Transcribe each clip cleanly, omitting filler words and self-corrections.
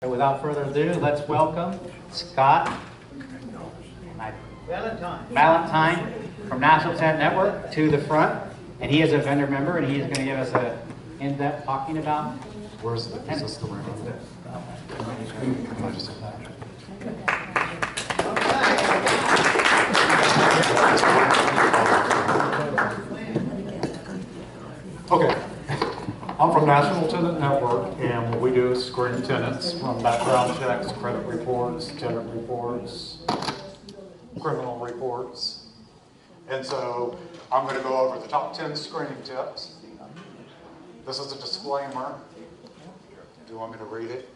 So without further ado, let's welcome Scott Valentine from National Tenant Network to the front. And he is a vendor member, and he is going to give us an in-depth talking about. Is this the room? Okay. I'm from National Tenant Network, and what we do is screen tenants, run background checks, credit reports, tenant reports, criminal reports. And so I'm going to go over the top 10 screening tips. This is a disclaimer. Do you want me to read it?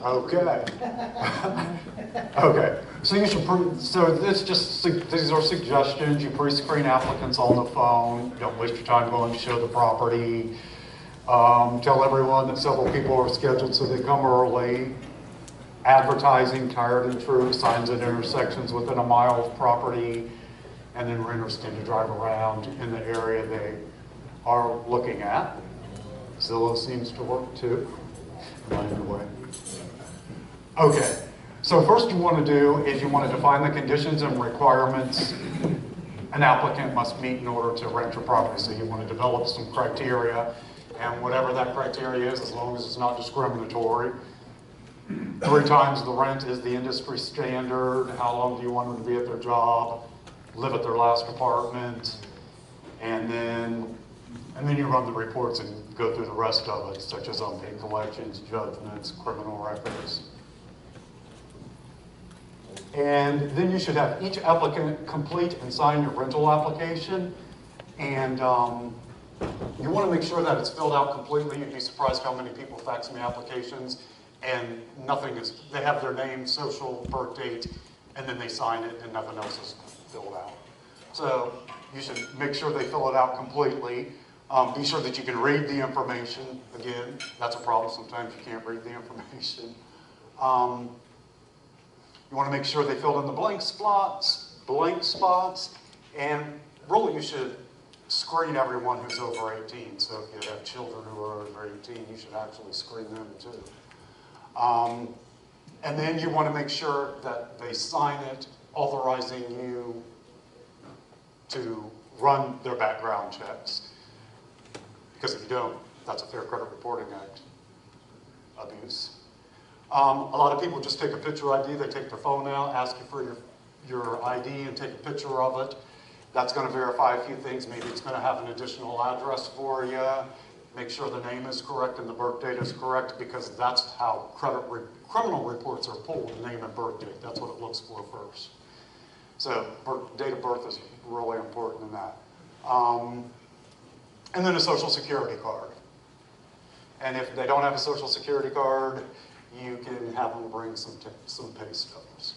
Okay. Okay. So you should these are suggestions. You pre-screen applicants on the phone. Don't waste your time going to show the property. Tell everyone that several people are scheduled so they come early. Advertising, tired and true, signs at intersections within a mile of property, and then renters tend to drive around in the area they are looking at. Zillow seems to work too. Am I in the way? Okay, so first you want to do is you want to define the conditions and requirements an applicant must meet in order to rent your property. So you want to develop some criteria, and whatever that criteria is, as long as it's not discriminatory. 3 times the rent is the industry standard. How long do you want them to be at their job? Live at their last apartment? And then you run the reports and go through the rest of it, such as unpaid collections, judgments, criminal records. And then you should have each applicant complete and sign your rental application. And you want to make sure that it's filled out completely. You'd be surprised how many people fax me applications and they have their name, social, birth date, and then they sign it and nothing else is filled out. So you should make sure they fill it out completely. Be sure that you can read the information. Again, that's a problem. Sometimes you can't read the information. You want to make sure they filled in the blank spots, and really you should screen everyone who's over 18. So if you have children who are over 18, you should actually screen them too. And then you want to make sure that they sign it, authorizing you to run their background checks. Because if you don't, that's a Fair Credit Reporting Act abuse. A lot of people just take a picture ID, they take their phone out, ask you for your ID and take a picture of it. That's going to verify a few things. Maybe it's going to have an additional address for you. Make sure the name is correct and the birth date is correct, because that's how criminal reports are pulled, the name and birth date. That's what it looks for first. So date of birth is really important in that. And then a social security card. And if they don't have a social security card, you can have them bring some pay stubs.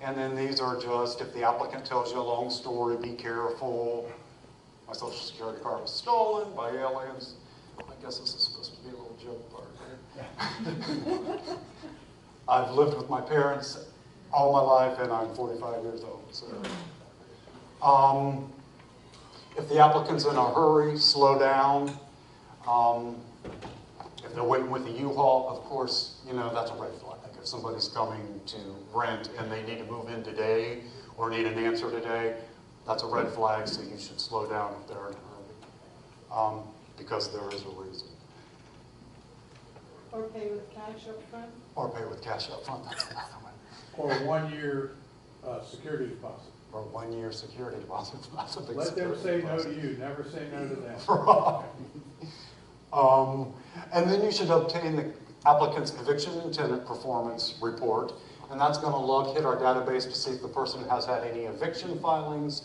And then these are just, if the applicant tells you a long story, be careful. My social security card was stolen by aliens. I guess this is supposed to be a little joke part here. I've lived with my parents all my life, and I'm 45 years old. So, if the applicant's in a hurry, slow down. If they're waiting with a U-Haul, of course, that's a red flag. If somebody's coming to rent and they need to move in today or need an answer today, that's a red flag, so you should slow down if they're in a hurry, because there is a reason. Or pay with cash up front? Or pay with cash up front, that's another one. Or a 1-year security deposit. Or 1-year security deposit. That's a big Let them security say no deposit. to you, never say no to them. Right. And then you should obtain the applicant's eviction and tenant performance report, and that's going to hit our database to see if the person has had any eviction filings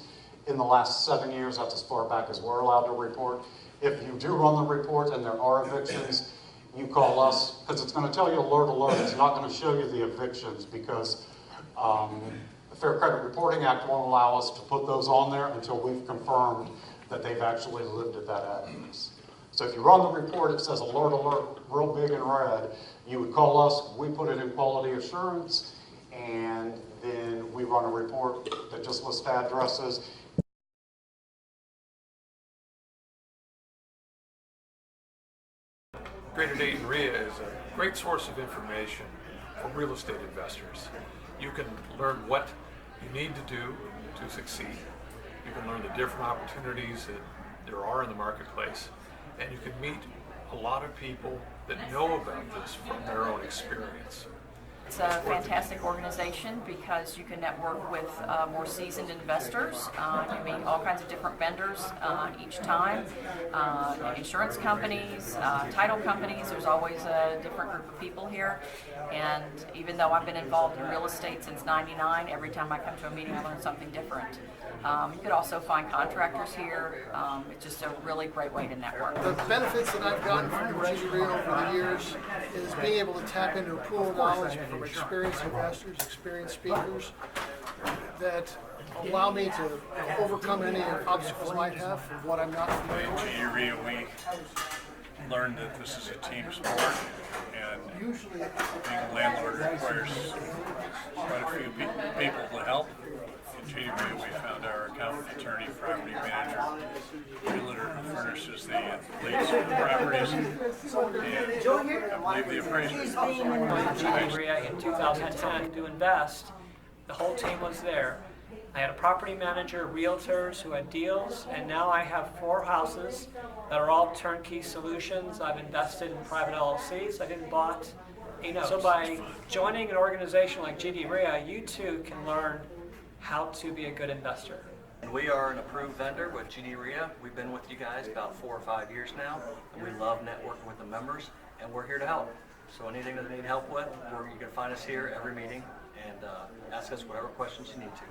in the last 7 years. That's as far back as we're allowed to report. If you do run the report and there are evictions, you call us, because it's going to tell you alert. It's not going to show you the evictions, because the Fair Credit Reporting Act won't allow us to put those on there until we've confirmed that they've actually lived at that address. So if you run the report, it says alert, real big in red. You would call us, we put it in quality assurance, and then we run a report that just lists addresses. REIA is a great source of information for real estate investors. You can learn what you need to do to succeed. You can learn the different opportunities that there are in the marketplace, and you can meet a lot of people that know about this from their own experience. It's a fantastic organization because you can network with more seasoned investors. You meet all kinds of different vendors each time, insurance companies, title companies. There's always a different group of people here. And even though I've been involved in real estate since '99, every time I come to a meeting I learn something different. You could also find contractors here. It's just a really great way to network. The benefits that I've gotten from GD REIA over the years is being able to tap into a pool of knowledge from experienced investors, experienced speakers that allow me to overcome any obstacles I might have from what I'm not familiar with. In GD REIA, we learned that this is a team sport, and Usually, being a landlord requires quite a few people to help. In GD REIA, we found our accountant, attorney, property manager, realtor who furnishes the leads for the properties, and I believe the appraisers. GD REIA in 2010 to invest. The whole team was there. I had a property manager, realtors who had deals, and now I have 4 houses that are all turnkey solutions. I've invested in private LLCs. I didn't bought a note. So by joining an organization like GD REIA, you too can learn how to be a good investor. We are an approved vendor with GD REIA. We've been with you guys about 4 or 5 years now, and we love networking with the members, and we're here to help. So anything that you need help with, you can find us here every meeting and ask us whatever questions you need to.